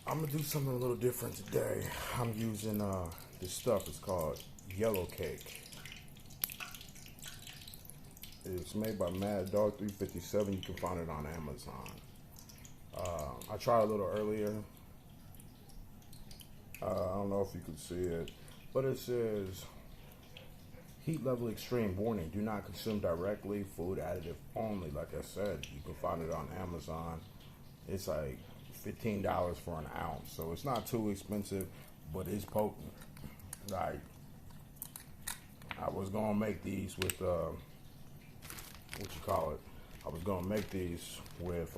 I'm gonna do something a little different today. I'm using this stuff. It's called yellow cake. It's made by Mad Dog 357. You can find it on Amazon. I tried a little earlier. I don't know if you can see it, but it says heat level extreme warning. Do not consume directly. Food additive only. Like I said, you can find it on Amazon. It's like $15 for an ounce, so it's not too expensive, but it's potent. Like, I was gonna make these with I was gonna make these with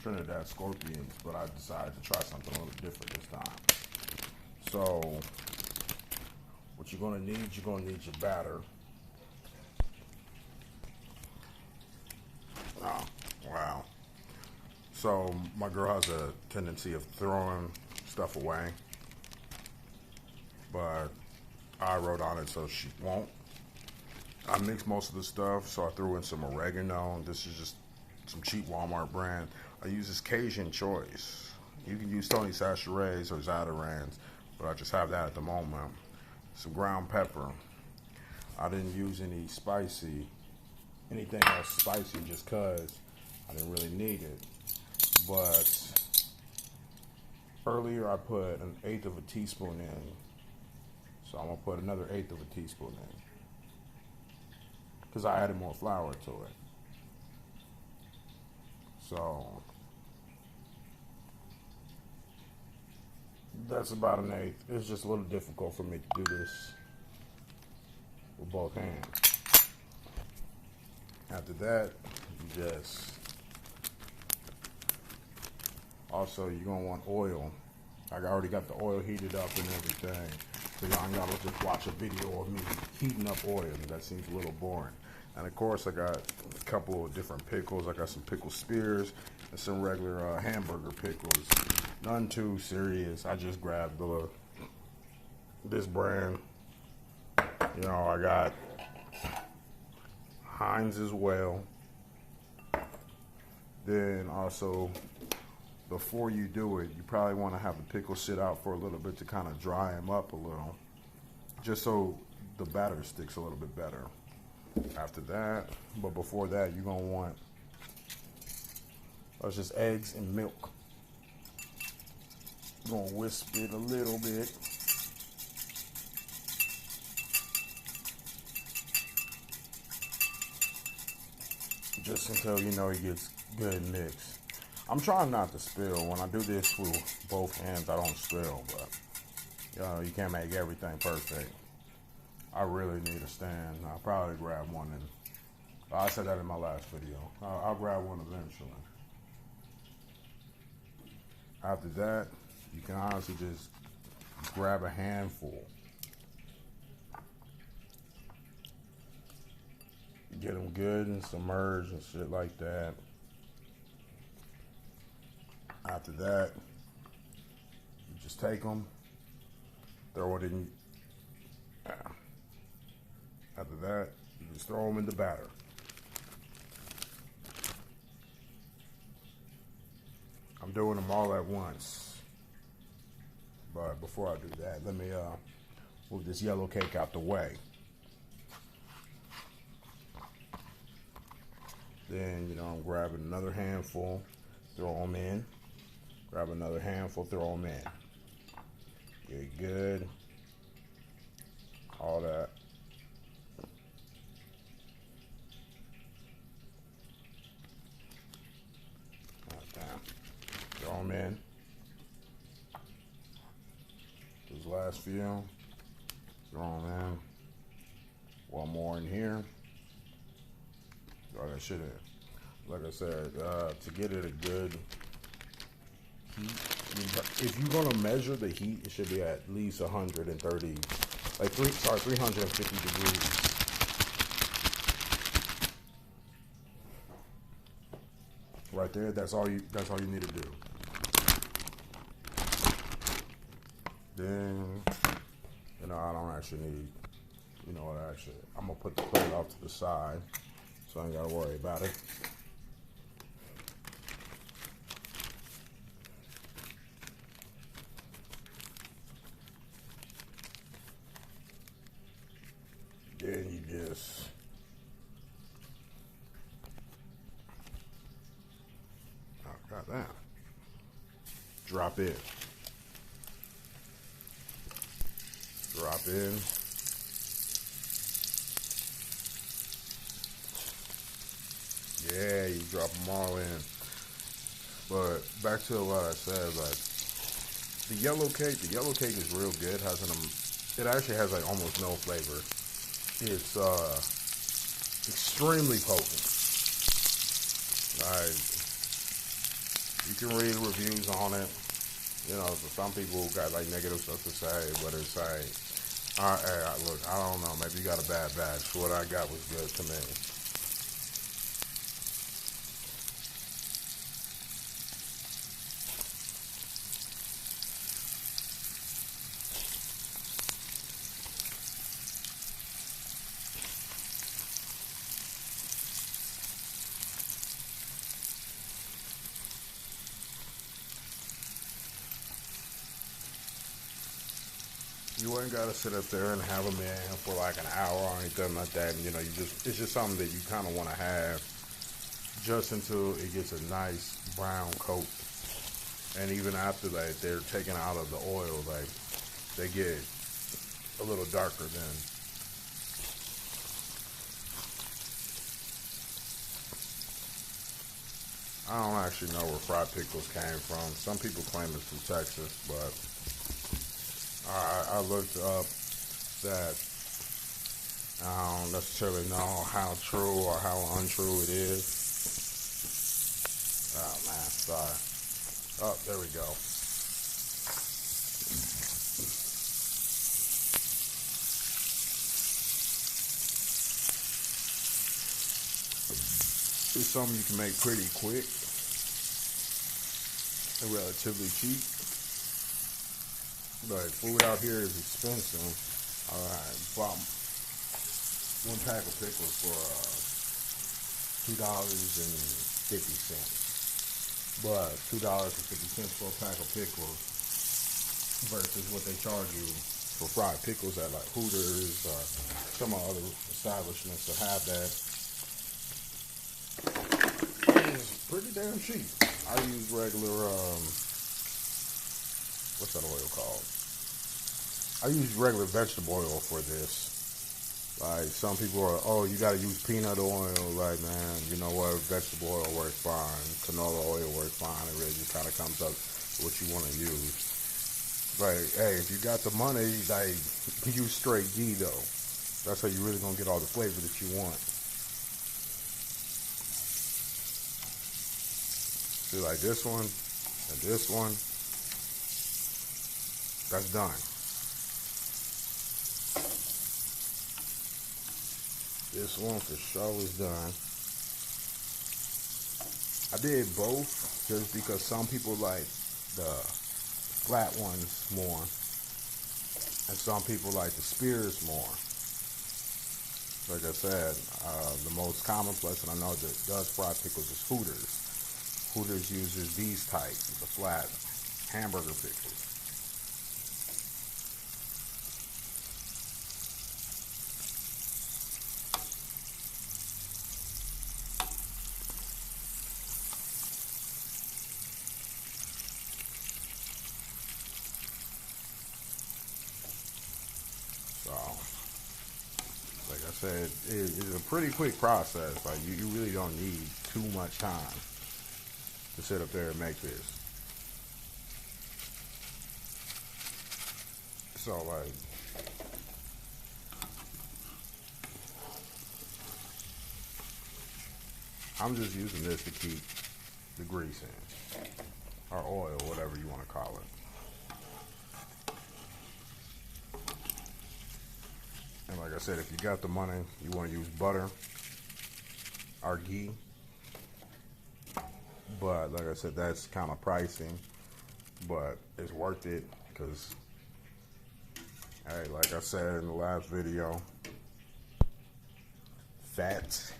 Trinidad scorpions, but I decided to try something a little different this time. So what you're gonna need your batter. Oh, wow. So my girl has a tendency of throwing stuff away, but I wrote on it so she won't. I mixed most of the stuff, so I threw in some oregano. This is just some cheap Walmart brand. I use this Cajun Choice. You can use Tony Chachere's or Zatarain's, but I just have that at the moment. Some ground pepper. I didn't use anything else spicy just cause I didn't really need it. But earlier I put 1/8 of a teaspoon in, so I'm gonna put another 1/8 of a teaspoon in because I added more flour to it. So that's about 1/8. It's just a little difficult for me to do this with both hands. After that, you just also, you're going to want oil. I already got the oil heated up and everything. So y'all ain't got to just watch a video of me heating up oil. That seems a little boring. And of course, I got a couple of different pickles. I got some pickle spears and some regular hamburger pickles. None too serious. I just grabbed this brand. You know, I got Heinz as well. Then also, before you do it, you probably want to have the pickle sit out for a little bit to kind of dry them up a little, just so the batter sticks a little bit better. After that, but before that, you're going to want just eggs and milk. You're going to whisk it a little bit. Just until you know it gets good mixed. I'm trying not to spill. When I do this with both hands, I don't spill, but you know, you can't make everything perfect. I really need a stand. I'll probably grab one, and I said that in my last video. I'll grab one eventually. After that, you can honestly just grab a handful. Get them good and submerged and shit like that. After that, you just take them, throw it in. After that, you just throw them in the batter. I'm doing them all at once. But before I do that, let me move this yellow cake out the way. Then, you know, I'm grabbing another handful, throw them in. Grab another handful, throw them in. Get good. All that. Throw them in. Those last few. Throw them in. One more in here. Throw that shit in. Like I said, to get it a good heat, if you're gonna measure the heat, it should be at least 130, 350 degrees. Right there, that's all you need to do. Then, you know, I don't actually need, you know what, actually, I'm gonna put the plate off to the side, so I ain't gotta worry about it. damn. Drop in. Drop in. Yeah, you drop them all in. But back to what I said, like the yellow cake is real good. It actually has like almost no flavor. It's extremely potent. Like you can read reviews on it. You know, some people got like negative stuff to say, but it's like, look, I don't know. Maybe you got a bad batch. What I got was good to me. You ain't gotta sit up there and have them in for like an hour or anything like that. You know, it's just something that you kind of want to have just until it gets a nice brown coat. And even after that, they're taken out of the oil, like they get a little darker then. I don't actually know where fried pickles came from. Some people claim it's from Texas, but I looked up that. I don't necessarily know how true or how untrue it is. Oh man, sorry. Oh, there we go. It's something you can make pretty quick and relatively cheap. But food out here is expensive. Alright, bought one pack of pickles for $2.50. But $2.50 for a pack of pickles versus what they charge you for fried pickles at like Hooters or some other establishments that have that. It's pretty damn cheap. I use regular, what's that oil called? I use regular vegetable oil for this. Like some people are, oh, you gotta use peanut oil. Like, man, you know what? Vegetable oil works fine. Canola oil works fine. It really just kind of comes up to what you want to use. Like, hey, if you got the money, like, use straight ghee though. That's how you really gonna get all the flavor that you want. See, like this one and this one, that's done. This one for sure is done. I did both just because some people like the flat ones more, and some people like the spears more. Like I said, the most common place that I know that does fried pickles is Hooters. Hooters uses these type, the flat hamburger pickles. So, like I said, it's a pretty quick process. Like you really don't need too much time to sit up there and make this. So like, I'm just using this to keep the grease in, or oil, whatever you want to call it. And like I said, if you got the money, you want to use butter or ghee. But like I said, that's kind of pricey, but it's worth it because, hey, like I said in the last video, fat.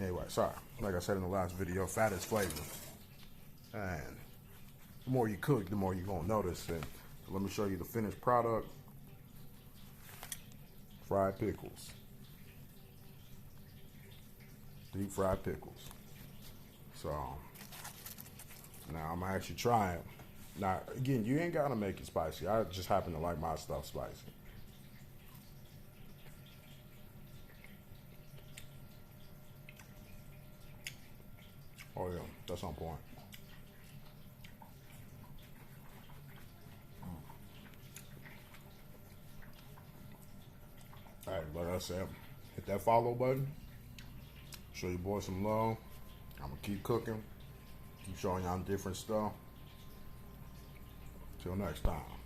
Anyway, sorry. Like I said in the last video, fat is flavor. And the more you cook, the more you're going to notice. And let me show you the finished product. Fried pickles. deep fried pickles. So now I'm gonna actually try it. Now again, you ain't gotta make it spicy. I just happen to like my stuff spicy. Oh yeah, that's on point. All right, like I said, hit that follow button. Show your boy some love. I'm gonna keep cooking, keep showing y'all different stuff. Till next time.